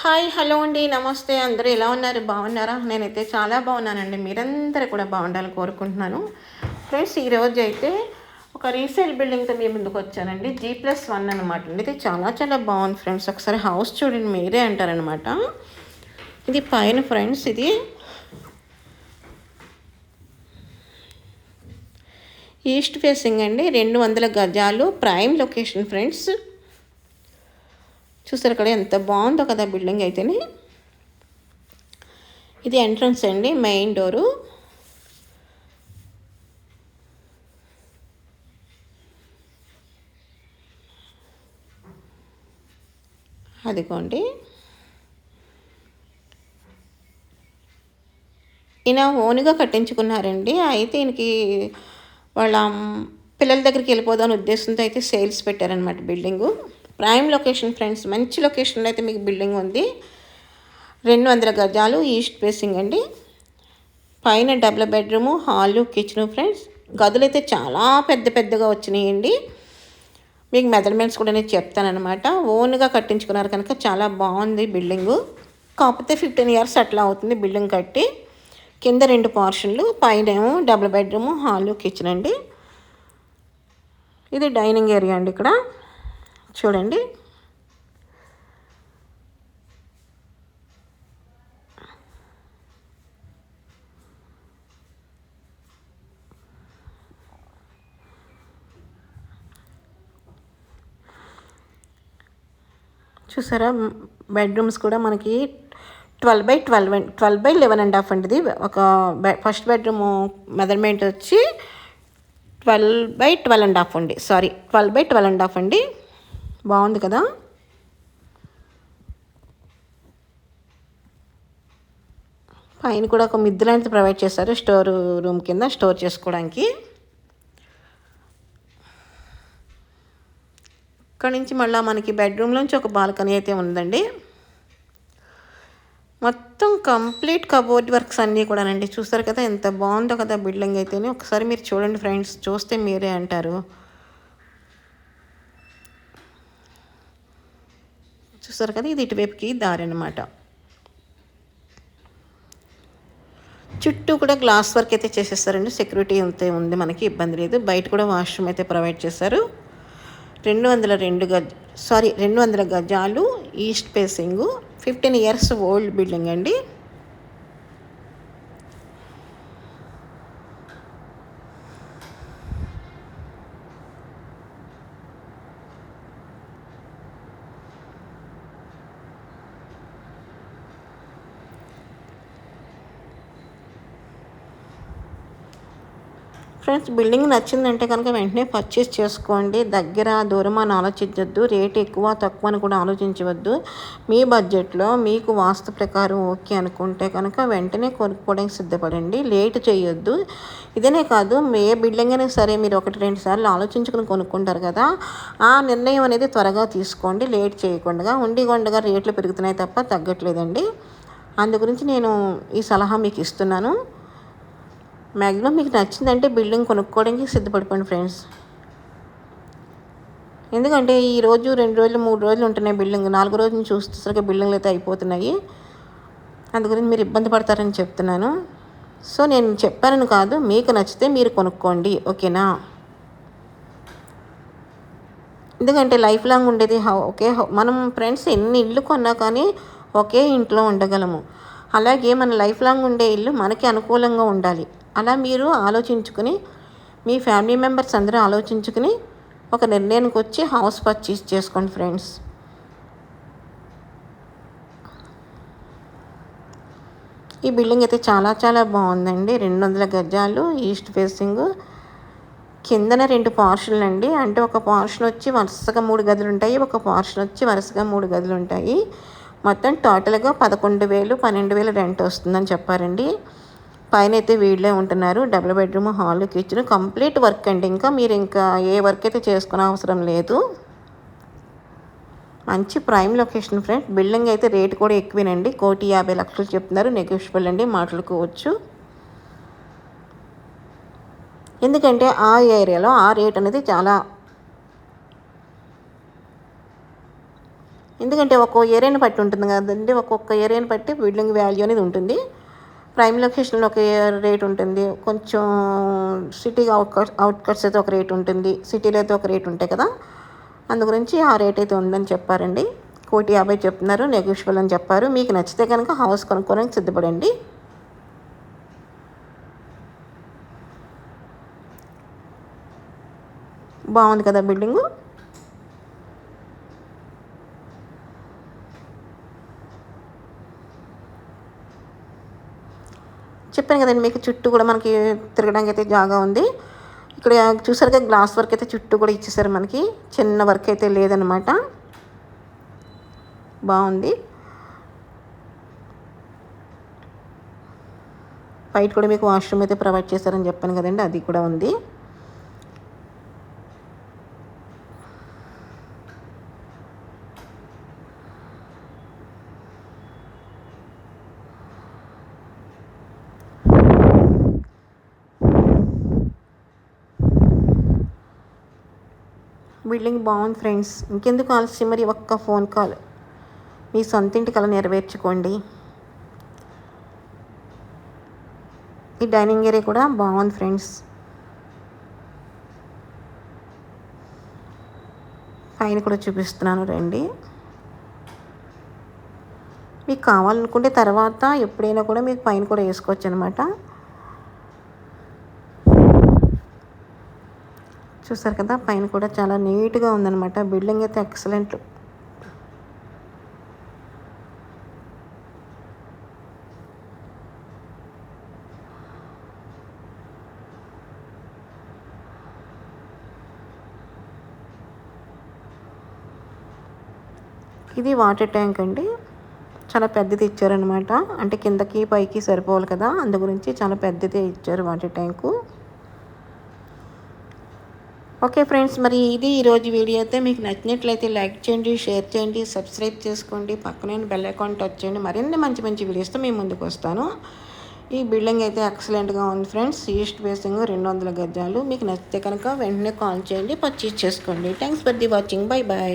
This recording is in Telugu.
హాయ్ హలో అండి నమస్తే అందరూ ఎలా ఉన్నారు బాగున్నారా? నేనైతే చాలా బాగున్నానండి. మీరందరూ కూడా బాగుండాలని కోరుకుంటున్నాను. ఫ్రెండ్స్ ఈరోజు అయితే ఒక రీసేల్ బిల్డింగ్తో మీ ముందుకు వచ్చానండి. G+1 అనమాట అండి. ఇది చాలా చాలా బాగుంది ఫ్రెండ్స్. ఒకసారి హౌస్ చూడండి, మీరే అంటారనమాట. ఇది పైన ఫ్రెండ్స్, ఇది ఈస్ట్ ఫేసింగ్ అండి. 200 గజాలు, ప్రైమ్ లొకేషన్ ఫ్రెండ్స్. చూసారు కదా ఎంత బాగుందో కదా బిల్డింగ్ అయితేనే. ఇది ఎంట్రన్స్ అండి, మెయిన్ డోరు. అదిగోండి, ఈయన ఓన్గా కట్టించుకున్నారండి. అయితే ఈయనకి వాళ్ళ పిల్లల దగ్గరికి వెళ్ళిపోదాం ఉద్దేశంతో అయితే సేల్స్ పెట్టారనమాట బిల్డింగు. ప్రైమ్ లొకేషన్ ఫ్రెండ్స్, మంచి లొకేషన్లో అయితే మీకు బిల్డింగ్ ఉంది. 200 గజాలు, ఈస్ట్ ఫేసింగ్ అండి. పైన double bedroom, hall, kitchen friends. గదులు అయితే చాలా పెద్ద పెద్దగా వచ్చినాయండి. మీకు మెజర్మెంట్స్ కూడా నేను చెప్తానమాట. ఓన్గా కట్టించుకున్నారు కనుక చాలా బాగుంది బిల్డింగు. కాకపోతే 15 ఇయర్స్ అట్లా అవుతుంది బిల్డింగ్ కట్టి. కింద 2 పోర్షన్లు, పైన ఏమో డబుల్ బెడ్రూము, హాలు, కిచెన్ అండి. ఇది డైనింగ్ ఏరియా అండి. ఇక్కడ చూడండి, చూసారా? బెడ్రూమ్స్ కూడా మనకి 12/11.5 అండి. ఇది ఒక ఫస్ట్ బెడ్రూమ్ మెజర్మెంట్ వచ్చి 12/12.5 అండి. సారీ, 12/12.5 అండి. బాగుంది కదా. పైన కూడా ఒక మిద్దె లాంటిది ప్రొవైడ్ చేశారు, స్టోర్ రూమ్ కింద స్టోర్ చేసుకోవడానికి. ఇక్కడ నుంచి మళ్ళీ మనకి బెడ్రూమ్లోంచి ఒక బాల్కనీ అయితే ఉందండి. మొత్తం కంప్లీట్ కబోర్డ్ వర్క్స్ అన్నీ కూడానండి. చూస్తారు కదా ఎంత బాగుందో కదా బిల్డింగ్ అయితేనే. ఒకసారి మీరు చూడండి ఫ్రెండ్స్, చూస్తే మీరే అంటారు. చూస్తారు కదా, ఇది ఇటువైపుకి దారి అనమాట. చుట్టూ కూడా గ్లాస్ వర్క్ అయితే చేసేస్తారండి. సెక్యూరిటీ అంతే ఉంది, మనకి ఇబ్బంది లేదు. బయట కూడా వాష్రూమ్ అయితే ప్రొవైడ్ చేశారు. 200 గజాలు, east facing, 15 years old building అండి. ఫ్రెండ్స్, బిల్డింగ్ నచ్చిందంటే కనుక వెంటనే పర్చేస్ చేసుకోండి. దగ్గర దూరం అని ఆలోచించవద్దు, రేట్ ఎక్కువ తక్కువ అని కూడా ఆలోచించవద్దు. మీ బడ్జెట్లో మీకు వాస్తు ప్రకారం ఓకే అనుకుంటే కనుక వెంటనే కొనుక్కోవడానికి సిద్ధపడండి, లేట్ చేయొద్దు. ఇదనే కాదు, ఏ బిల్డింగ్ అయినా సరే మీరు 1-2 సార్లు ఆలోచించుకుని కొనుక్కుంటారు కదా, ఆ నిర్ణయం అనేది త్వరగా తీసుకోండి, లేట్ చేయకుండా. ఉండిగొండగా రేట్లు పెరుగుతున్నాయి తప్ప తగ్గట్లేదండి. అందు గురించి నేను ఈ సలహా మీకు ఇస్తున్నాను. మ్యాక్సిమం మీకు నచ్చిందంటే బిల్డింగ్ కొనుక్కోవడానికి సిద్ధపడిపోండి ఫ్రెండ్స్. ఎందుకంటే ఈరోజు 2 రోజులు 3 రోజులు ఉంటున్నాయి బిల్డింగ్, 4 రోజులు చూసేసరికి బిల్డింగ్లు అయితే అయిపోతున్నాయి. అందుగురించి మీరు ఇబ్బంది పడతారని చెప్తున్నాను. సో నేను చెప్పానని కాదు, మీకు నచ్చితే మీరు కొనుక్కోండి, ఓకేనా? ఎందుకంటే లైఫ్ లాంగ్ ఉండేది మనం ఫ్రెండ్స్ ఎన్ని ఇల్లు కొన్నా కానీ ఒకే ఇంట్లో ఉండగలము. అలాగే మన లైఫ్ లాంగ్ ఉండే ఇల్లు మనకి అనుకూలంగా ఉండాలి. అలా మీరు ఆలోచించుకుని, మీ ఫ్యామిలీ మెంబర్స్ అందరూ ఆలోచించుకుని ఒక నిర్ణయానికి వచ్చి హౌస్ పర్చేస్ చేసుకోండి ఫ్రెండ్స్. ఈ బిల్డింగ్ అయితే చాలా చాలా బాగుందండి. 200 గజాలు, ఈస్ట్ ఫేసింగ్. కిందన 2 పోర్షన్లు అండి. అంటే ఒక పోర్షన్ వచ్చి వరుసగా 3 గదులు ఉంటాయి, ఒక పోర్షన్ వచ్చి వరుసగా 3 గదులు ఉంటాయి. మొత్తం టోటల్గా 11,000 12,000 రెంట్ వస్తుందని చెప్పారండి. పైన అయితే వీళ్ళే ఉంటున్నారు. Double bedroom, hall, kitchen, complete work అండి. మీరు ఏ వర్క్ అయితే చేసుకునే అవసరం లేదు. మంచి ప్రైమ్ లొకేషన్ ఫ్రెండ్స్. బిల్డింగ్ అయితే రేట్ కూడా ఎక్కువేనండి, 1,50,00,000 చెప్తున్నారు. నెగోషియబుల్ అండి, మాట్లాడుకోవచ్చు. ఎందుకంటే ఆ ఏరియాలో ఆ రేట్ అనేది చాలా ఎందుకంటే ఒక్కో ఏరియాని బట్టి ఉంటుంది కదండి, ఒక్కొక్క ఏరియాని బట్టి బిల్డింగ్ వాల్యూ అనేది ఉంటుంది. ప్రైమ్ లొకేషన్లో ఒక రేట్ ఉంటుంది, కొంచెం సిటీ అవుట్కట్స్ అయితే ఒక రేట్ ఉంటుంది, సిటీలో అయితే ఒక రేట్ ఉంటాయి కదా. అందు గురించి ఆ రేట్ అయితే ఉందని చెప్పారండి. 1,50,00,000 చెప్తున్నారు, నెగోషియబుల్ అని చెప్పారు. మీకు నచ్చితే కనుక హౌస్ కొనుక్కోవడానికి సిద్ధపడండి. బాగుంది కదా బిల్డింగు. చెప్పాను కదండి మీకు, చుట్టూ కూడా మనకి తిరగడానికి అయితే జాగా ఉంది. ఇక్కడ చూసారుగా గ్లాస్ వర్క్ అయితే చుట్టూ కూడా ఇచ్చేసారు మనకి, చిన్న వర్క్ అయితే లేదనమాట. బాగుంది. బయట కూడా మీకు వాష్రూమ్ అయితే ప్రొవైడ్ చేశారని చెప్పాను కదండి, అది కూడా ఉంది. బిల్డింగ్ బాగుంది ఫ్రెండ్స్. ఇంకెందుకు ఆలస్యం, మరి ఒక్క ఫోన్ కాల్ మీ సొంత ఇంటి కల నెరవేర్చుకోండి. ఈ డైనింగ్ ఏరియా కూడా బాగుంది ఫ్రెండ్స్. పైన కూడా చూపిస్తున్నాను రండి. మీకు కావాలనుకుంటే తర్వాత ఎప్పుడైనా కూడా మీకు పైన కూడా వేసుకోవచ్చు అనమాట. చూసారు కదా, పైన కూడా చాలా నీట్గా ఉందన్నమాట. బిల్డింగ్ అయితే ఎక్సలెంట్. ఇది వాటర్ ట్యాంక్ అండి, చాలా పెద్దది ఇచ్చారనమాట. అంటే కిందకి పైకి సరిపోవాలి కదా, అందు గురించి చాలా పెద్దదే ఇచ్చారు వాటర్ ట్యాంకు. ఓకే ఫ్రెండ్స్, మరి ఇది ఈరోజు వీడియో అయితే మీకు నచ్చినట్లయితే లైక్ చేయండి, షేర్ చేయండి, సబ్స్క్రైబ్ చేసుకోండి, పక్కనే బెల్ ఐకాన్ టచ్ చేయండి. మరిన్ని మంచి మంచి వీడియోస్తో మేము ముందుకు వస్తాను. ఈ బిల్డింగ్ అయితే ఎక్సలెంట్గా ఉంది ఫ్రెండ్స్. ఈస్ట్ ఫేసింగ్ 200 గజాలు. మీకు నచ్చితే కనుక వెంటనే కాల్ చేయండి, పర్చేస్ చేసుకోండి. Thanks for the watching. Bye bye.